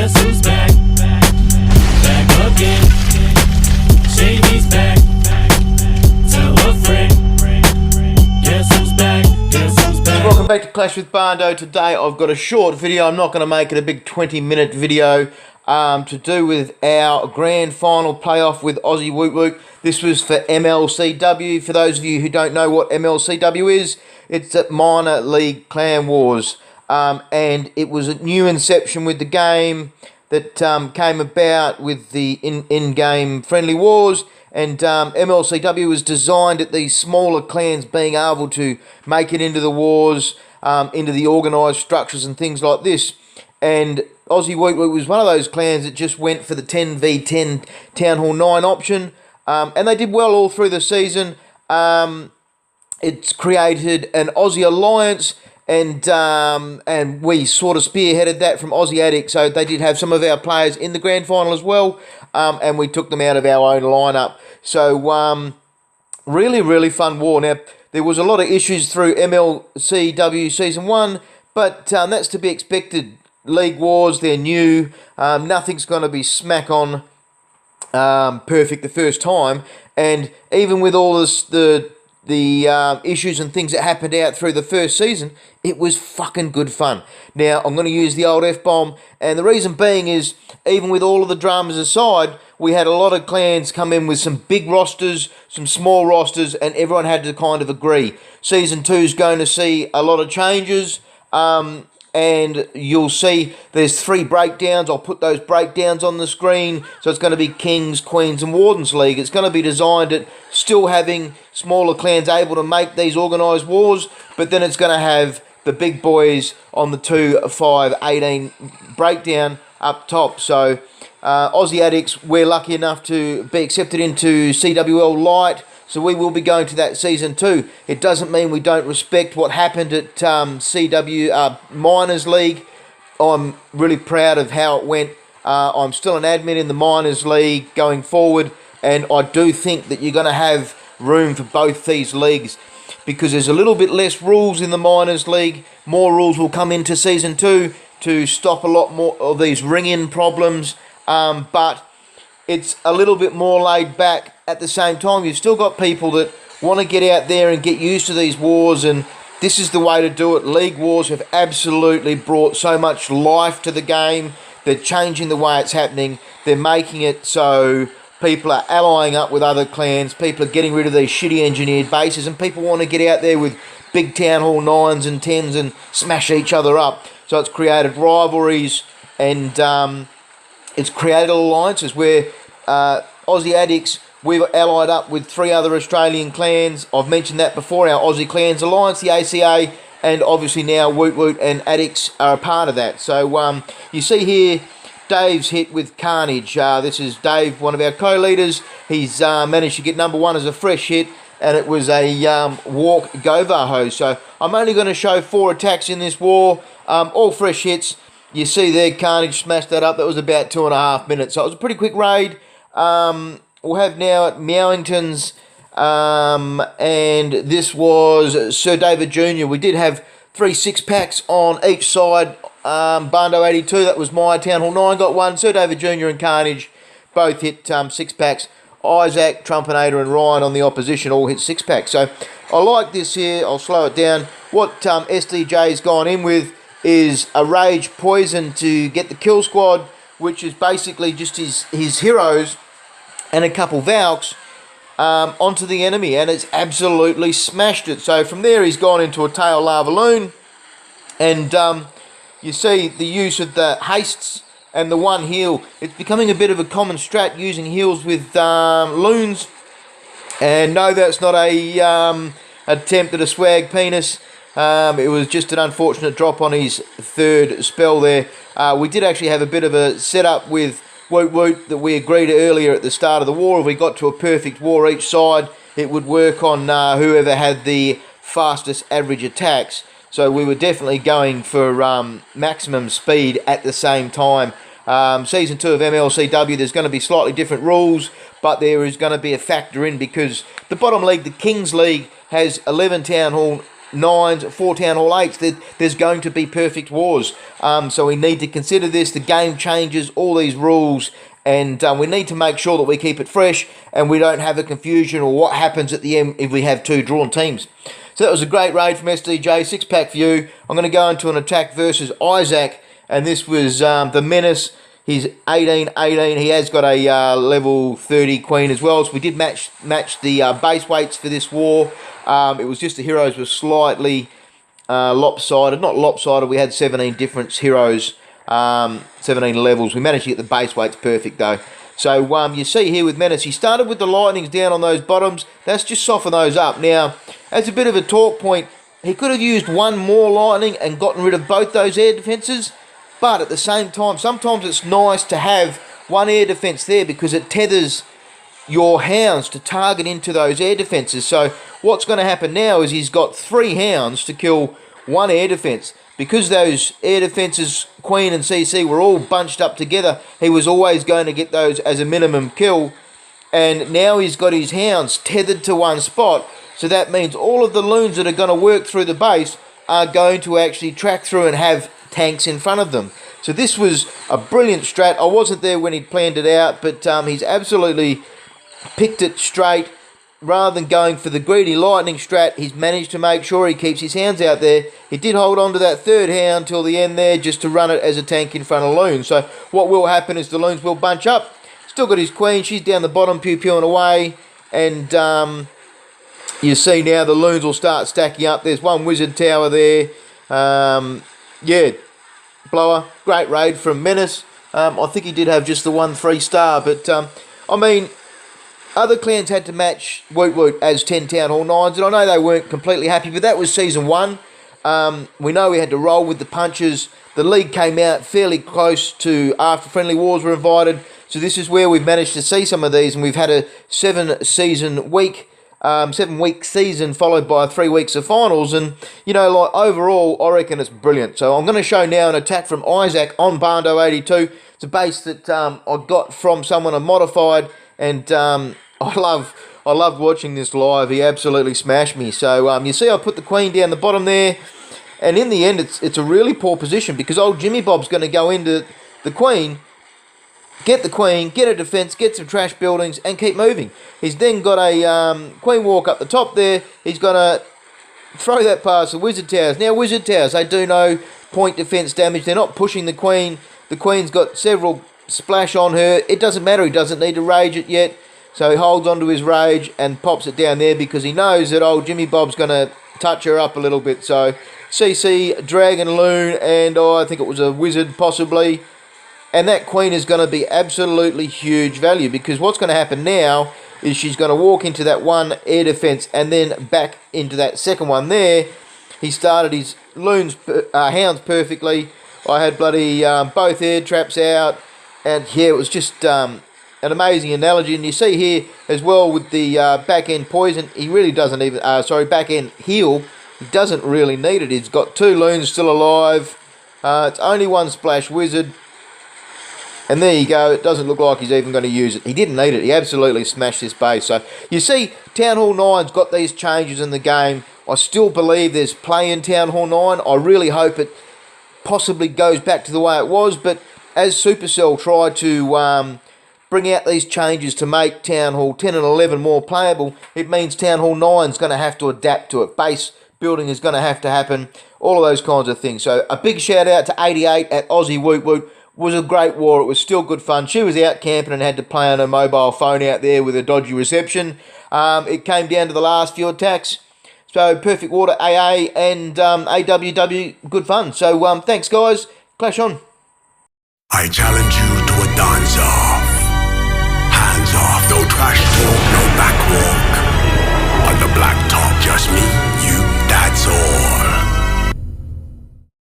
Guess who's back? Back again. Shady's back. Tell a friend. Guess who's back? Guess who's back? Welcome back to Clash with Barndo. Today I've got a short video. I'm not going to make it a big 20-minute video to do with our grand final playoff with Aussie WootWoot. This was for MLCW. For those of you who don't know what MLCW is, it's at Minor League Clan Wars. And it was a new inception with the game that came about with the in-game friendly wars. And MLCW was designed at these smaller clans being able to make it into the wars, into the organised structures and things like this. And Aussie WootWoot was one of those clans that just went for the 10v10 Town Hall 9 option. And they did well all through the season. It's created an Aussie alliance, and we sort of spearheaded that from Aussie Addicts. So they did have some of our players in the grand final as well, and we took them out of our own lineup. So really, really fun war. Now, there was a lot of issues through MLCW Season 1, but that's to be expected. League wars, they're new. Nothing's going to be smack on perfect the first time. And even with all this, the issues and things that happened out through the first season, it was fucking good fun. Now, I'm going to use the old F-bomb, and the reason being is, even with all of the dramas aside, we had a lot of clans come in with some big rosters, some small rosters, and everyone had to kind of agree. Season 2 is going to see a lot of changes, and you'll see there's 3 breakdowns. I'll put those breakdowns on the screen. So it's going to be Kings, Queens and Wardens League. It's going to be designed at still having smaller clans able to make these organised wars, but then it's going to have the big boys on the 2, 5, 18 breakdown up top. So Aussie Addicts, we're lucky enough to be accepted into CWL Lite. So we will be going to that Season 2. It doesn't mean we don't respect what happened at CW Miners League. I'm really proud of how it went. I'm still an admin in the Miners League going forward, and I do think that you're going to have room for both these leagues because there's a little bit less rules in the Miners League. More rules will come into Season 2 to stop a lot more of these ring-in problems, but it's a little bit more laid back. At the same time, you've still got people that want to get out there and get used to these wars, and this is the way to do it. League wars have absolutely brought so much life to the game. They're changing the way it's happening. They're making it so people are allying up with other clans. People are getting rid of these shitty engineered bases, and people want to get out there with big Town Hall 9s and 10s and smash each other up. So it's created rivalries, and it's created alliances where Aussie Addicts, we've allied up with 3 other Australian clans. I've mentioned that before, our Aussie Clans Alliance, the ACA, and obviously now WootWoot and Addicts are a part of that. So you see here, Dave's hit with Carnage. This is Dave, one of our co-leaders. He's managed to get number 1 as a fresh hit, and it was a walk Govar hose. So I'm only going to show 4 attacks in this war, all fresh hits. You see there, Carnage smashed that up. That was about 2.5 minutes. So it was a pretty quick raid. We'll have now at Meowington's, and this was Sir David Jr. We did have 3 6-packs on each side. Barndo 82, that was my Town Hall 9, got 1. Sir David Jr. and Carnage both hit 6-packs. Isaac, Trumpinator and Ryan on the opposition all hit 6-packs. So I like this here. I'll slow it down. What SDJ's gone in with is a Rage Poison to get the kill squad, which is basically just his heroes and a couple Valks onto the enemy, and it's absolutely smashed it. So from there he's gone into a Tail Lava Loon, and you see the use of the hastes and the 1 heal. It's becoming a bit of a common strat using heals with loons, and no, that's not a attempt at a swag penis. It was just an unfortunate drop on his 3rd spell there. We did actually have a bit of a setup with WootWoot that we agreed earlier at the start of the war. If we got to a perfect war each side, it would work on whoever had the fastest average attacks. So we were definitely going for maximum speed at the same time. Season 2 of MLCW, there's going to be slightly different rules, but there is going to be a factor in because the bottom league, the Kings League, has 11 Town Hall 9s, 4 Town Hall 8s, there's going to be perfect wars. So we need to consider this. The game changes, all these rules, and we need to make sure that we keep it fresh and we don't have a confusion or what happens at the end if we have 2 drawn teams. So that was a great raid from SDJ, 6-pack for you. I'm going to go into an attack versus Isaac, and this was the Menace. He's 18-18. He has got a level 30 queen as well. So we did match the base weights for this war. It was just the heroes were slightly lopsided. Not lopsided. We had 17 different heroes, 17 levels. We managed to get the base weights perfect though. So you see here with Menace, he started with the lightnings down on those bottoms. That's just soften those up. Now, as a bit of a talk point, he could have used one more lightning and gotten rid of both those air defences. But at the same time, sometimes it's nice to have one air defence there because it tethers your hounds to target into those air defences. So what's going to happen now is he's got 3 hounds to kill 1 air defence. Because those air defences, Queen and CC, were all bunched up together, he was always going to get those as a minimum kill. And now he's got his hounds tethered to one spot. So that means all of the loons that are going to work through the base are going to actually track through and have tanks in front of them. So this was a brilliant strat. I wasn't there when he planned it out, but he's absolutely picked it straight. Rather than going for the greedy lightning strat, he's managed to make sure he keeps his hounds out there. He did hold on to that 3rd hound till the end there just to run it as a tank in front of loons. So what will happen is the loons will bunch up. Still got his queen. She's down the bottom pew-pewing away. And you see now the loons will start stacking up. There's one wizard tower there. Yeah, blower. Great raid from Menace. I think he did have just the 1 3-star. But, I mean, other clans had to match WootWoot as 10 Town Hall 9s. And I know they weren't completely happy, but that was Season 1. We know we had to roll with the punches. The league came out fairly close to after friendly wars were invited. So this is where we've managed to see some of these. And we've had a 7-week season followed by 3 weeks of finals, and you know, like overall I reckon it's brilliant. So I'm going to show now an attack from Isaac on Bando 82. It's a base that I got from someone I modified, and I loved watching this live. He absolutely smashed me. So you see I put the queen down the bottom there, and in the end it's a really poor position because old Jimmy Bob's going to go into the queen, get the queen, get a defence, get some trash buildings, and keep moving. He's then got a queen walk up the top there. He's going to throw that past the wizard towers. Now, wizard towers, they do no point defence damage. They're not pushing the queen. The queen's got several splash on her. It doesn't matter. He doesn't need to rage it yet. So he holds onto his rage and pops it down there because he knows that old Jimmy Bob's going to touch her up a little bit. So CC, Dragon, Loon, and I think it was a wizard possibly. And that queen is going to be absolutely huge value because what's going to happen now is she's going to walk into that 1 air defence and then back into that second one there. He started his loons, hounds perfectly. I had bloody both air traps out. And yeah, it was just an amazing analogy. And you see here as well with the back end poison, he really doesn't even, back end heal. He doesn't really need it. He's got 2 loons still alive. It's only 1 splash wizard. And there you go, it doesn't look like he's even going to use it. He didn't need it, he absolutely smashed this base. So you see, Town Hall 9's got these changes in the game. I still believe there's play in Town Hall 9. I really hope it possibly goes back to the way it was. But as Supercell tried to bring out these changes to make Town Hall 10 and 11 more playable, it means Town Hall 9's going to have to adapt to it. Base building is going to have to happen, all of those kinds of things. So a big shout out to 88 at Aussie WootWoot. Was a great war. It was still good fun. She was out camping and had to play on her mobile phone out there with a dodgy reception. It came down to the last few attacks. So perfect war to AA and AWW. Good fun. So thanks guys. Clash on. I challenge you to a dance off. Hands off, no trash talk.